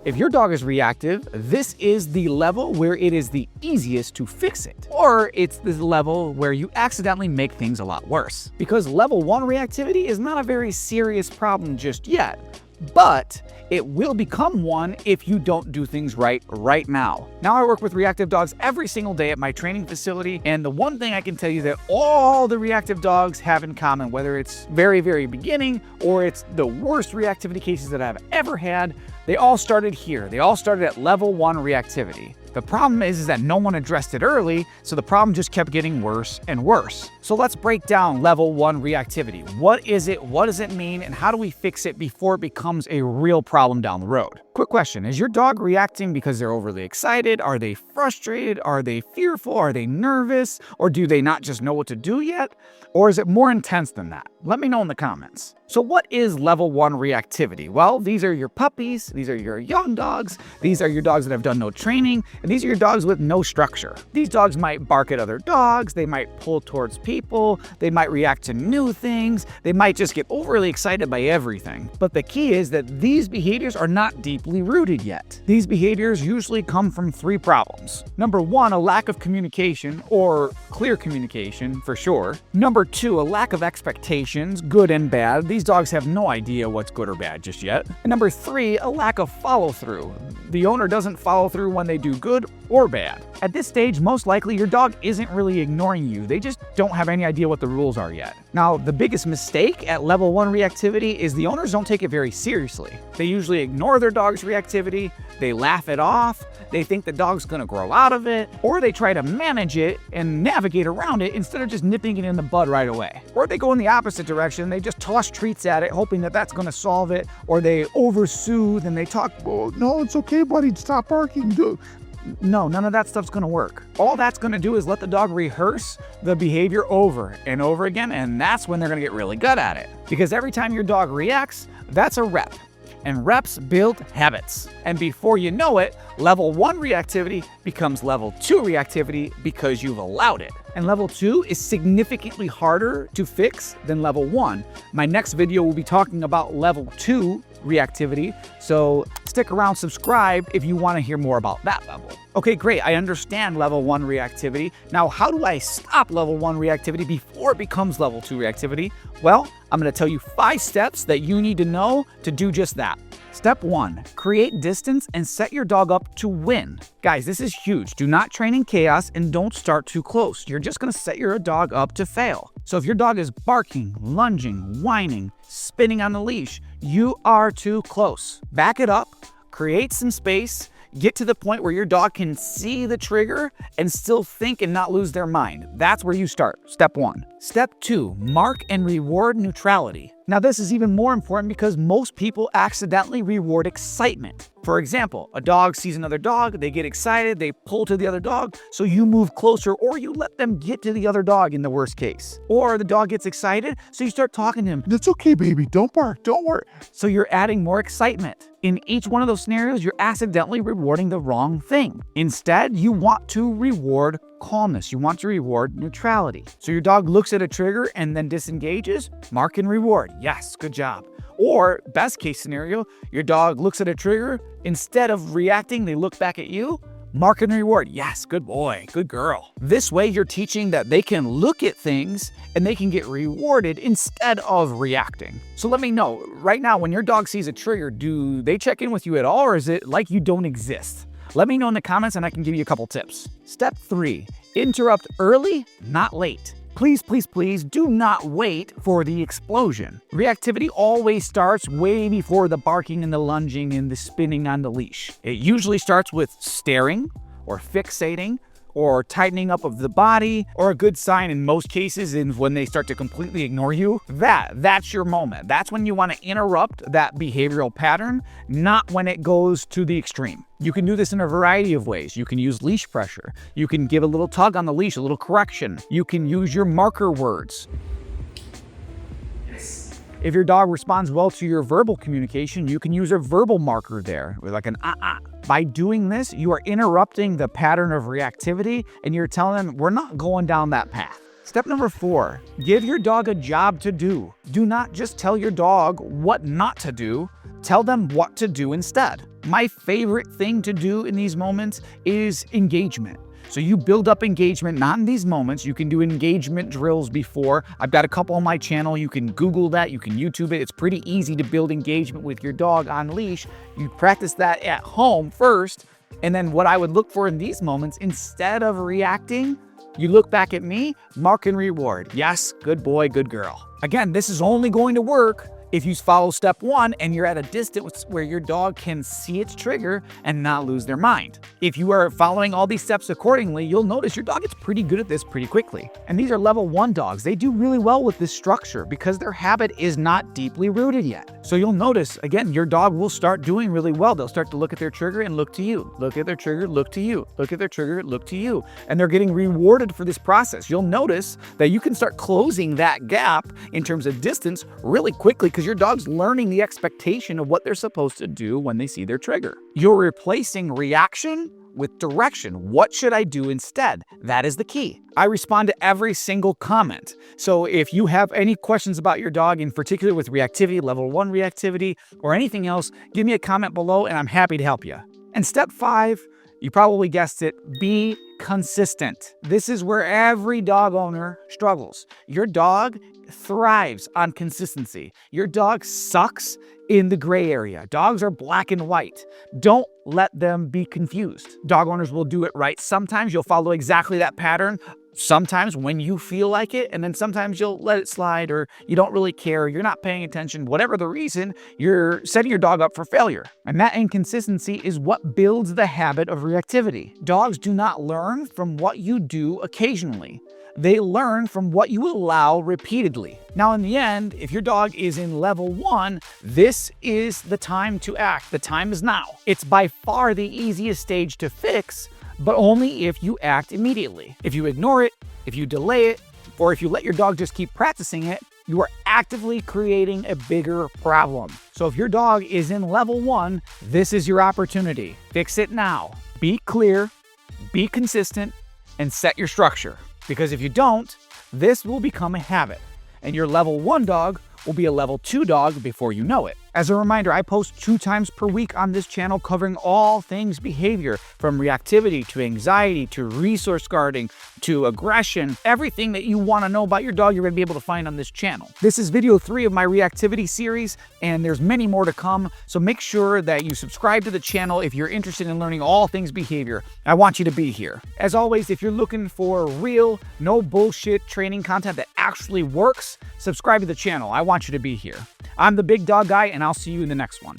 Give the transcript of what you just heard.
If your dog is reactive, this is the level where it is the easiest to fix it. Or it's the level where you accidentally make things a lot worse. Because level 1 reactivity is not a very serious problem just yet, but it will become one if you don't do things right now. Now I work with reactive dogs every single day at my training facility, and the one thing I can tell you that all the reactive dogs have in common, whether it's very, very beginning or it's the worst reactivity cases that I've ever had, they all started here. They all started at level 1 reactivity. The problem is that no one addressed it early, so the problem just kept getting worse and worse. So let's break down level 1 reactivity. What is it? What does it mean? And how do we fix it before it becomes a real problem down the road? Quick question, is your dog reacting because they're overly excited? Are they frustrated? Are they fearful? Are they nervous? Or do they not just know what to do yet? Or is it more intense than that? Let me know in the comments. So what is level 1 reactivity? Well, these are your puppies, these are your young dogs, these are your dogs that have done no training, and these are your dogs with no structure. These dogs might bark at other dogs, they might pull towards people, they might react to new things, they might just get overly excited by everything. But the key is that these behaviors are not deeply rooted yet. These behaviors usually come from 3 problems. Number 1, a lack of communication, or clear communication for sure. Number 2, a lack of expectations, good and bad. These dogs have no idea what's good or bad just yet. And number 3, a lack of follow-through. The owner doesn't follow through when they do good or bad. At this stage, most likely your dog isn't really ignoring you. They just don't have any idea what the rules are yet. Now, the biggest mistake at level 1 reactivity is the owners don't take it very seriously. They usually ignore their dog's reactivity, they laugh it off, they think the dog's gonna grow out of it, or they try to manage it and navigate around it instead of just nipping it in the bud right away. Or they go in the opposite direction, they just toss treats at it, hoping that that's gonna solve it, or they over-soothe and they talk, oh, no, it's okay, buddy, stop barking. No, none of that stuff's gonna work. All that's gonna do is let the dog rehearse the behavior over and over again, and that's when they're gonna get really good at it. Because every time your dog reacts, that's a rep. And reps build habits. And before you know it, level 1 reactivity becomes level 2 reactivity because you've allowed it. And level 2 is significantly harder to fix than level 1. My next video will be talking about level 2 reactivity, so stick around, subscribe if you want to hear more about that level. Okay, great, I understand level 1 reactivity. Now, how do I stop level 1 reactivity before it becomes level 2 reactivity? Well, I'm going to tell you 5 steps that you need to know to do just that. Step 1, create distance and set your dog up to win. Guys, this is huge. Do not train in chaos and don't start too close. You're just going to set your dog up to fail. So if your dog is barking, lunging, whining, spinning on the leash, you are too close. Back it up, create some space, get to the point where your dog can see the trigger and still think and not lose their mind. That's where you start. Step 1. Step 2, mark and reward neutrality. Now this is even more important because most people accidentally reward excitement. For example, a dog sees another dog, they get excited, they pull to the other dog, so you move closer or you let them get to the other dog in the worst case. Or the dog gets excited, so you start talking to him. It's okay, baby, don't bark, don't worry. So you're adding more excitement. In each one of those scenarios, you're accidentally rewarding the wrong thing. Instead, you want to reward calmness. You want to reward neutrality. So your dog looks at a trigger and then disengages, mark and reward. Yes, good job. Or best case scenario, your dog looks at a trigger, instead of reacting, they look back at you, mark and reward. Yes, good boy, good girl. This way you're teaching that they can look at things and they can get rewarded instead of reacting. So let me know, right now when your dog sees a trigger, do they check in with you at all, or is it like you don't exist? Let me know in the comments and I can give you a couple tips. Step 3, interrupt early, not late. Please, please, please do not wait for the explosion. Reactivity always starts way before the barking and the lunging and the spinning on the leash. It usually starts with staring or fixating or tightening up of the body, or a good sign in most cases is when they start to completely ignore you. That's your moment. That's when you want to interrupt that behavioral pattern, not when it goes to the extreme. You can do this in a variety of ways. You can use leash pressure. You can give a little tug on the leash, a little correction. You can use your marker words. If your dog responds well to your verbal communication, you can use a verbal marker there with like an ah. By doing this, you are interrupting the pattern of reactivity and you're telling them we're not going down that path. Step number 4, give your dog a job to do. Do not just tell your dog what not to do, tell them what to do instead. My favorite thing to do in these moments is engagement. So you build up engagement, not in these moments. You can do engagement drills before. I've got a couple on my channel. You can Google that, you can YouTube it. It's pretty easy to build engagement with your dog on leash. You practice that at home first. And then what I would look for in these moments, instead of reacting, you look back at me, mark and reward. Yes, good boy, good girl. Again, this is only going to work if you follow step 1 and you're at a distance where your dog can see its trigger and not lose their mind. If you are following all these steps accordingly, you'll notice your dog gets pretty good at this pretty quickly. And these are level 1 dogs. They do really well with this structure because their habit is not deeply rooted yet. So you'll notice, again, your dog will start doing really well. They'll start to look at their trigger and look to you. Look at their trigger, look to you. Look at their trigger, look to you. And they're getting rewarded for this process. You'll notice that you can start closing that gap in terms of distance really quickly because your dog's learning the expectation of what they're supposed to do when they see their trigger. You're replacing reaction with direction. What should I do instead? That is the key. I respond to every single comment. So if you have any questions about your dog, in particular with reactivity, level 1 reactivity, or anything else, give me a comment below and I'm happy to help you. And step 5, you probably guessed it, be consistent. This is where every dog owner struggles. Your dog thrives on consistency. Your dog sucks in the gray area. Dogs are black and white. Don't let them be confused. Dog owners will do it right. Sometimes you'll follow exactly that pattern. Sometimes when you feel like it, and then sometimes you'll let it slide or you don't really care, you're not paying attention, whatever the reason, you're setting your dog up for failure. And that inconsistency is what builds the habit of reactivity. Dogs do not learn from what you do occasionally. They learn from what you allow repeatedly. Now, in the end, if your dog is in level 1, this is the time to act. The time is now. It's by far the easiest stage to fix, but only if you act immediately. If you ignore it, if you delay it, or if you let your dog just keep practicing it, you are actively creating a bigger problem. So if your dog is in level 1, this is your opportunity. Fix it now. Be clear, be consistent, and set your structure. Because if you don't, this will become a habit, and your level 1 dog will be a level 2 dog before you know it. As a reminder, I post 2 times per week on this channel covering all things behavior, from reactivity to anxiety to resource guarding to aggression. Everything that you want to know about your dog, you're going to be able to find on this channel. This is video 3 of my reactivity series, and there's many more to come. So make sure that you subscribe to the channel if you're interested in learning all things behavior. I want you to be here. As always, if you're looking for real, no bullshit training content that actually works, subscribe to the channel. I want you to be here. I'm the Big Dog Guy, and I'll see you in the next one.